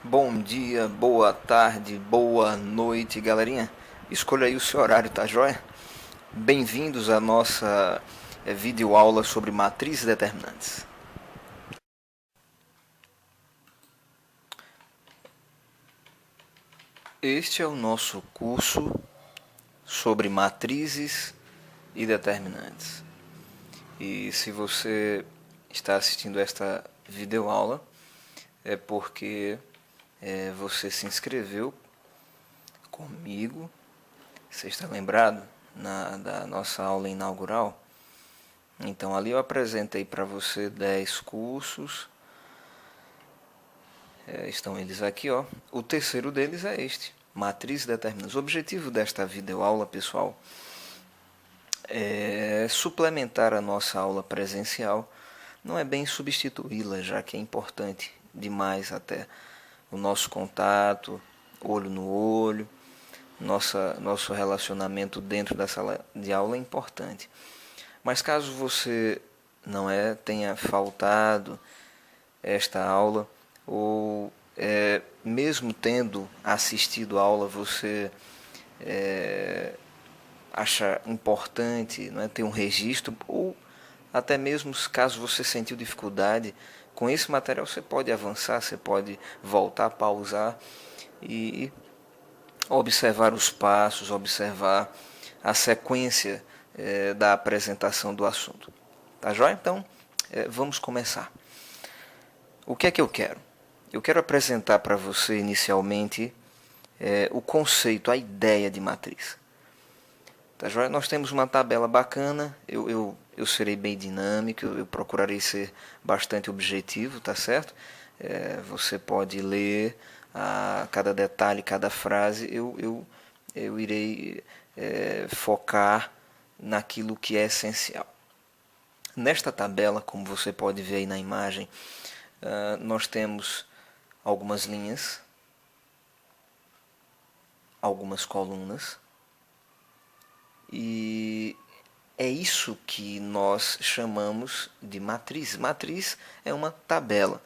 Bom dia, boa tarde, boa noite, galerinha. Escolha aí o seu horário, tá joia? Bem-vindos à nossa videoaula sobre matrizes determinantes. Este é o nosso curso sobre matrizes e determinantes. E se você está assistindo esta videoaula, é porque você se inscreveu comigo. Você está lembrado da nossa aula inaugural? Então ali eu apresentei para você 10 cursos. Estão eles aqui, ó. O terceiro deles é este, matriz determinantes. O objetivo desta videoaula, pessoal, é suplementar a nossa aula presencial. Não é bem substituí-la, já que é importante demais até o nosso contato, olho no olho, nosso relacionamento dentro da sala de aula é importante. Mas caso você não tenha faltado esta aula, ou mesmo tendo assistido a aula, você acha importante, não é, ter um registro, ou até mesmo caso você sentiu dificuldade com esse material, você pode avançar, você pode voltar, pausar e observar os passos, observar a sequência da apresentação do assunto. Tá joia? Então, vamos começar. O que é que eu quero? Eu quero apresentar para você inicialmente o conceito, a ideia de matriz. Tá joia? Nós temos uma tabela bacana, eu serei bem dinâmico, eu procurarei ser bastante objetivo, tá certo? Você pode ler cada detalhe, cada frase, eu irei focar naquilo que é essencial. Nesta tabela, como você pode ver aí na imagem, nós temos algumas linhas, algumas colunas, e é isso que nós chamamos de matriz. Matriz é uma tabela.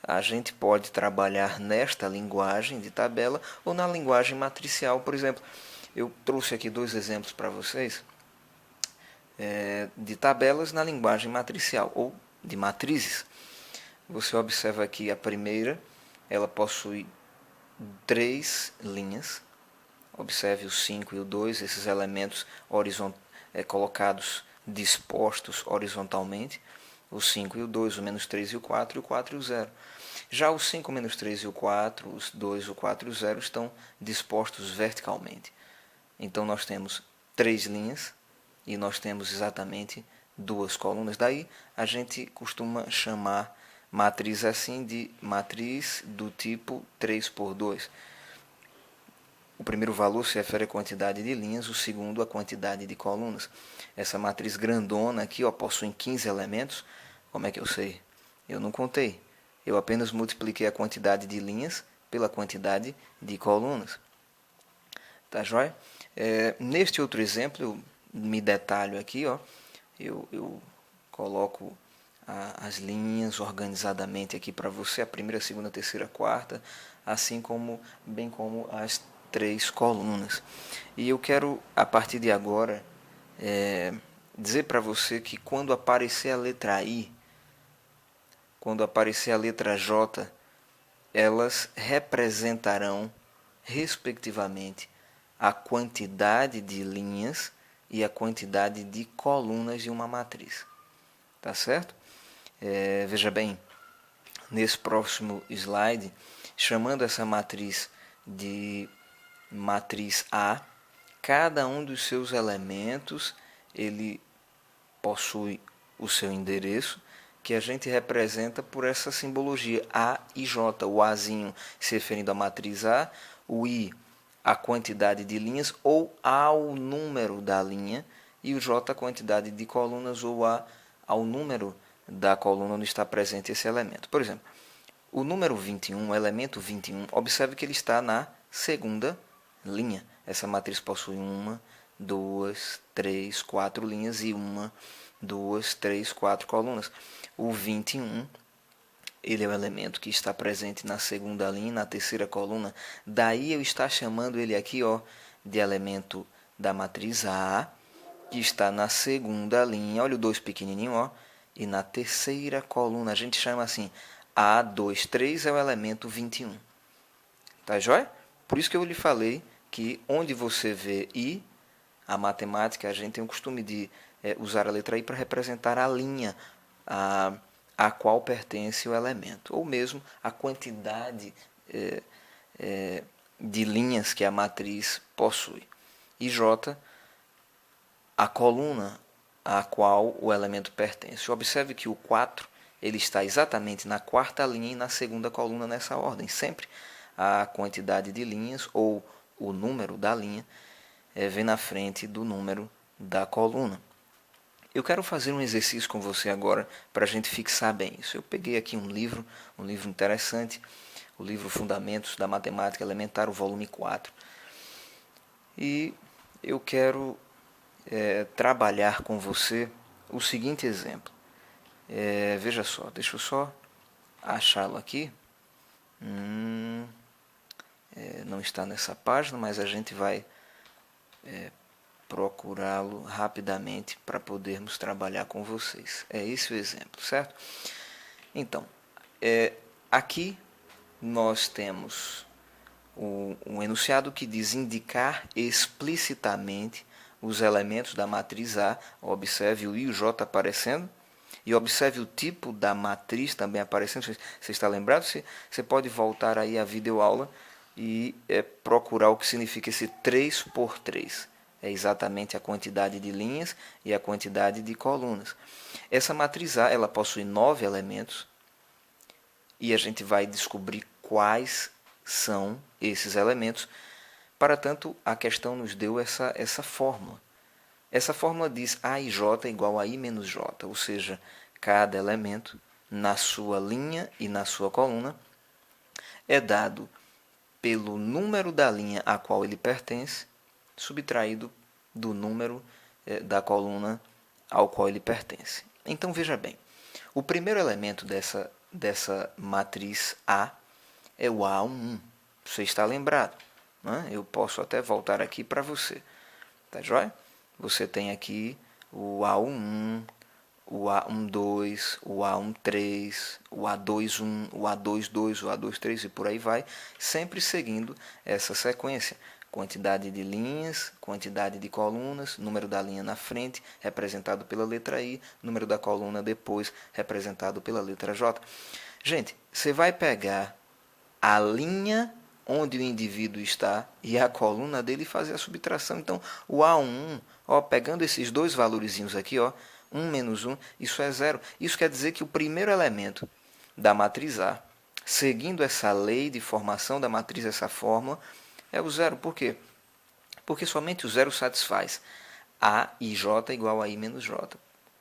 A gente pode trabalhar nesta linguagem de tabela ou na linguagem matricial. Por exemplo, eu trouxe aqui dois exemplos para vocês de tabelas na linguagem matricial ou de matrizes. Você observa aqui a primeira, ela possui 3 linhas. Observe o 5 e o 2, esses elementos colocados, dispostos horizontalmente. O 5 e o 2, o menos 3 e o 4 e o 0. Já o 5, o menos 3 e o 4, os 2, o 4 e o 0 estão dispostos verticalmente. Então nós temos 3 linhas e nós temos exatamente 2 colunas. Daí a gente costuma chamar matriz assim de matriz do tipo 3 por 2. O primeiro valor se refere à quantidade de linhas, o segundo à quantidade de colunas. Essa matriz grandona aqui possui 15 elementos. Como é que eu sei? Eu não contei. Eu apenas multipliquei a quantidade de linhas pela quantidade de colunas. Tá joia? Neste outro exemplo, eu me detalho aqui, eu coloco as linhas organizadamente aqui para você, a primeira, a segunda, a terceira, a quarta, assim como bem como as 3 colunas. E eu quero, a partir de agora, dizer para você que quando aparecer a letra I, quando aparecer a letra J, elas representarão, respectivamente, a quantidade de linhas e a quantidade de colunas de uma matriz. Tá certo? Veja bem, nesse próximo slide, chamando essa matriz de matriz A, cada um dos seus elementos ele possui o seu endereço, que a gente representa por essa simbologia A e J, o Azinho se referindo à matriz A, o I a quantidade de linhas ou ao número da linha, e o J a quantidade de colunas ou ao número da coluna onde está presente esse elemento. Por exemplo, o número 21, o elemento 21, observe que ele está na segunda linha. Essa matriz possui 1, 2, 3, 4 linhas e 1, 2, 3, 4 colunas. O 21 ele é o elemento que está presente na segunda linha, na terceira coluna. Daí eu estou chamando ele aqui, ó, de elemento da matriz A, que está na segunda linha. Olha o 2 pequenininho, ó. E na terceira coluna a gente chama assim, A23 é o elemento 21. Tá joia? Por isso que eu lhe falei que onde você vê I, a matemática, a gente tem o costume de usar a letra I para representar a linha a qual pertence o elemento, ou mesmo a quantidade de linhas que a matriz possui. E J, a coluna a qual o elemento pertence. Observe que o 4 ele está exatamente na quarta linha e na segunda coluna nessa ordem. Sempre a quantidade de linhas ou o número da linha vem na frente do número da coluna. Eu quero fazer um exercício com você agora para a gente fixar bem isso. Eu peguei aqui um livro interessante, o livro Fundamentos da Matemática Elementar, o volume 4. E eu quero trabalhar com você o seguinte exemplo. Veja só, deixa eu só achá-lo aqui. Não está nessa página, mas a gente vai procurá-lo rapidamente para podermos trabalhar com vocês. É esse o exemplo, certo? Então, aqui nós temos um enunciado que diz indicar explicitamente os elementos da matriz A. Observe o I e o J aparecendo. E observe o tipo da matriz também aparecendo. Você está lembrado? Você pode voltar aí à videoaula e procurar o que significa esse 3 por 3. É exatamente a quantidade de linhas e a quantidade de colunas. Essa matriz A ela possui 9 elementos e a gente vai descobrir quais são esses elementos. Para tanto, a questão nos deu essa fórmula. Essa fórmula diz A e J igual a I menos J, ou seja, cada elemento na sua linha e na sua coluna é dado pelo número da linha a qual ele pertence, subtraído do número da coluna ao qual ele pertence. Então veja bem, o primeiro elemento dessa matriz A é o A1. Você está lembrado? Né? Eu posso até voltar aqui para você. Tá joia? Você tem aqui o A11, o A12, o A13, o A21, o A22, o A23 e por aí vai, sempre seguindo essa sequência. Quantidade de linhas, quantidade de colunas, número da linha na frente, representado pela letra I, número da coluna depois, representado pela letra J. Gente, você vai pegar a linha onde o indivíduo está e a coluna dele e fazer a subtração. Então, o A1, ó, pegando esses dois valorizinhos aqui, ó, 1 menos 1, isso é 0. Isso quer dizer que o primeiro elemento da matriz A, seguindo essa lei de formação da matriz, essa fórmula, é o 0. Por quê? Porque somente o 0 satisfaz A e J igual a I menos J.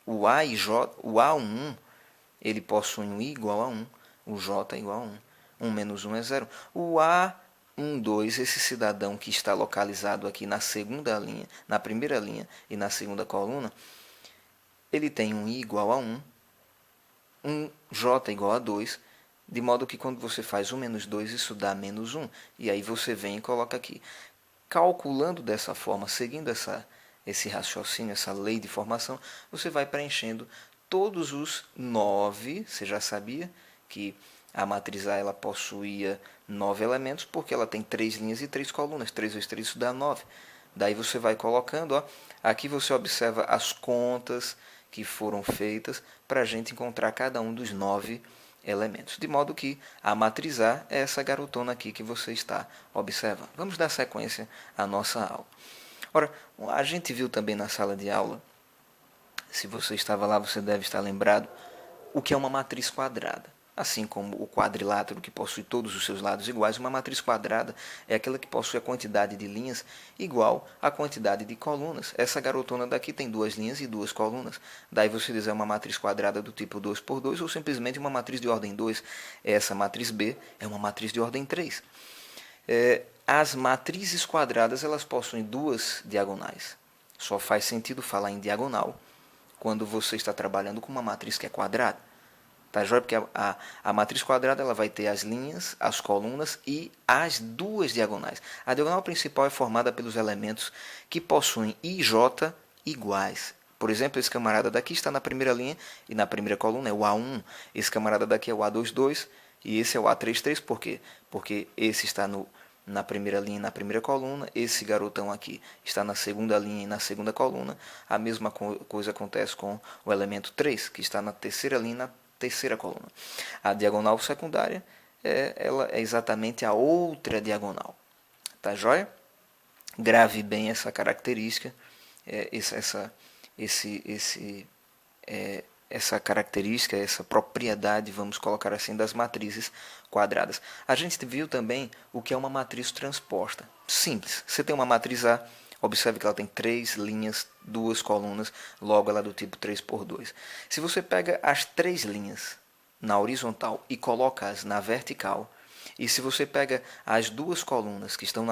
O A1, ele possui um I igual a 1, o J igual a 1. 1 menos 1 é 0. O A12, esse cidadão que está localizado aqui na segunda linha, na primeira linha e na segunda coluna, ele tem um I igual a 1, um J igual a 2, de modo que quando você faz 1 menos 2, isso dá menos 1. E aí você vem e coloca aqui. Calculando dessa forma, seguindo esse raciocínio, essa lei de formação, você vai preenchendo todos os 9, você já sabia que a matriz A ela possuía 9 elementos, porque ela tem 3 linhas e 3 colunas. 3 vezes 3 isso dá 9. Daí você vai colocando, ó, aqui você observa as contas que foram feitas para a gente encontrar cada um dos 9 elementos. De modo que a matriz A é essa garotona aqui que você está observando. Vamos dar sequência à nossa aula. Ora, a gente viu também na sala de aula, se você estava lá, você deve estar lembrado, o que é uma matriz quadrada. Assim como o quadrilátero, que possui todos os seus lados iguais, uma matriz quadrada é aquela que possui a quantidade de linhas igual à quantidade de colunas. Essa garotona daqui tem 2 linhas e 2 colunas. Daí você diz é uma matriz quadrada do tipo 2 por 2 ou simplesmente uma matriz de ordem 2. Essa matriz B é uma matriz de ordem 3. As matrizes quadradas elas possuem 2 diagonais. Só faz sentido falar em diagonal quando você está trabalhando com uma matriz que é quadrada. Tá joia? Porque a matriz quadrada ela vai ter as linhas, as colunas e as duas diagonais. A diagonal principal é formada pelos elementos que possuem i j iguais. Por exemplo, esse camarada daqui está na primeira linha e na primeira coluna é o A1. Esse camarada daqui é o A22 e esse é o A33. Por quê? Porque esse está na primeira linha e na primeira coluna. Esse garotão aqui está na segunda linha e na segunda coluna. A mesma coisa acontece com o elemento 3, que está na terceira linha e na terceira coluna. A diagonal secundária ela é exatamente a outra diagonal. Tá joia? Grave bem essa característica, essa característica, essa propriedade, vamos colocar assim, das matrizes quadradas. A gente viu também o que é uma matriz transposta. Simples. Você tem uma matriz A, observe que ela tem 3 linhas, 2 colunas, logo ela é do tipo 3×2. Se você pega as 3 linhas na horizontal e coloca-as na vertical, e se você pega as 2 colunas que estão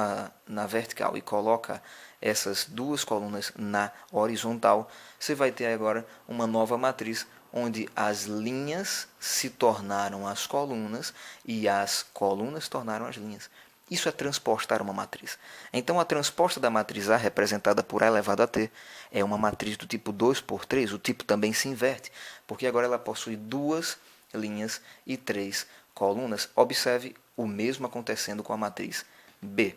na vertical e coloca essas 2 colunas na horizontal, você vai ter agora uma nova matriz onde as linhas se tornaram as colunas e as colunas tornaram as linhas. Isso é transpostar uma matriz. Então a transposta da matriz A, representada por A elevado a t, é uma matriz do tipo 2×3. O tipo também se inverte, porque agora ela possui 2 linhas e 3 colunas. Observe o mesmo acontecendo com a matriz B.